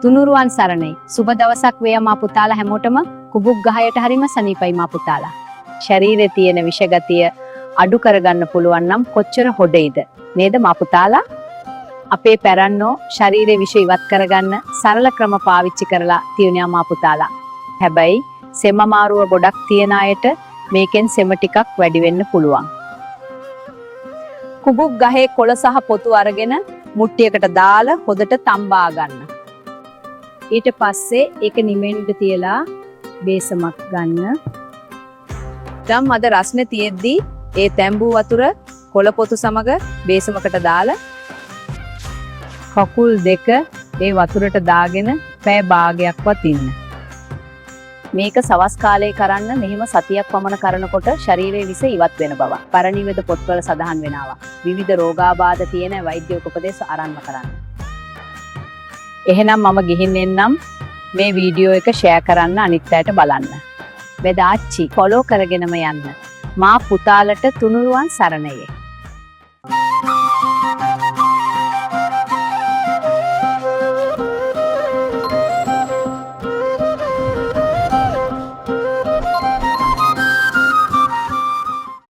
තුනුරුවන් සරණයි. සුබ දවසක් වේවා පුතාලා හැමෝටම. කුබුක් ගහයට හරිම සනීපයි පුතාලා. ශරීරයේ තියෙන විෂගතිය අඩු කරගන්න පුළුවන් නම් කොච්චර හොඩෙයිද නේද පුතාලා? අපේ පැරන්නෝ ශරීරයේ විෂ ඉවත් කරගන්න සරල ක්‍රම පාවිච්චි කරලා තියෙනවා පුතාලා. හැබැයි සෙම මාරුව ගොඩක් තියන අයට මේකෙන් සෙම ටිකක් වැඩි වෙන්න පුළුවන්. කුබුක් ගහේ කොළ සහ පොතු අරගෙන මුට්ටියකට දාලා හොදට තම්බා ගන්න. ඊට පස්සේ ඒක නිමෙන්න තියලා බේසමක් ගන්න. දැන් මද රස්නේ තියෙද්දි ඒ තැඹු වතුර කොළ පොතු සමග බේසමකට දාලා කකුල් දෙක ඒ වතුරට දාගෙන පැය භාගයක්වත් ඉන්න. මේක සවස් කාලේ කරන්න මෙහෙම සතියක් පමණ කරනකොට ශරීරයේ විස ඉවත් වෙන බව. පරිණිවිද පොත්වල සඳහන් වෙනවා. විවිධ රෝගාබාධ තියෙන වෛද්‍ය උපදේශ අරන්ම කරන්න. එහෙනම් මම ගිහින් එන්නම්. මේ වීඩියෝ එක ෂෙයා කරන්න අනිත් අයට බලන්න. වෙදාච්චි ෆලෝ කරගෙනම යන්න. මා පුතාලට තුනුරුවන් සරණයේ.